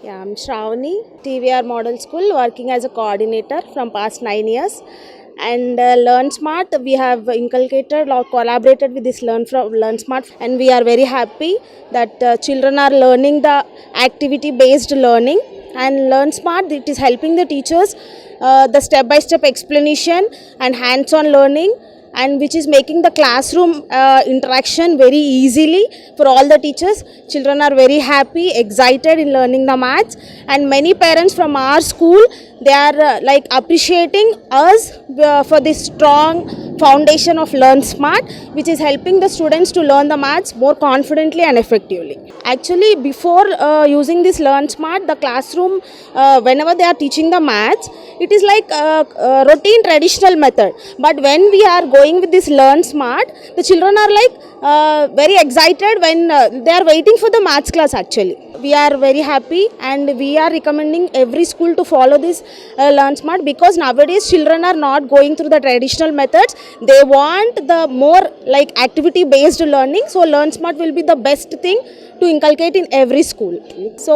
Yeah, I'm Shravani, TVR Model School, working as a coordinator from past 9 years. And Learn Smart, we have inculcated or collaborated with this Learn Smart, and we are very happy that children are learning the activity-based learning. And Learn Smart, it is helping the teachers the step-by-step explanation and hands-on learning, and which is making the classroom interaction very easily for all the teachers. Children are very happy, excited in learning the maths, and many parents from our school, they are like appreciating us for this strong foundation of Learn Smart, which is helping the students to learn the maths more confidently and effectively. Actually, before using this Learn Smart, the classroom, whenever they are teaching the maths, it is like a routine traditional method. But when we are going with this Learn Smart, the children are like very excited when they are waiting for the maths class actually. We are very happy and we are recommending every school to follow this Learn Smart, because nowadays children are not going through the traditional methods. They want the more like activity based learning. So Learn Smart will be the best thing to inculcate in every school. So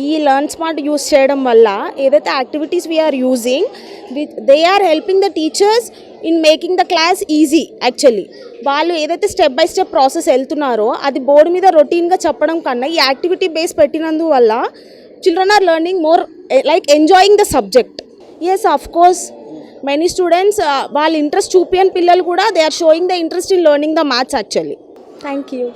ఈ Learn Smart use చేయడం వల్ల ఏదైతే activities we are using, they are helping the teachers in making the class easy. Actually వాళ్ళు ఏదైతే step by step process వెళ్తున్నారో అది board మీద రొటీన్గా చెప్పడం కన్నా ఈ యాక్టివిటీ బేస్ పెట్టినందువల్ల children are learning more like enjoying the subject. Yes, of course, many students వాళ్ళ ఇంట్రెస్ట్ చూపియని పిల్లలు కూడా they are showing the interest in learning the maths actually. Thank you.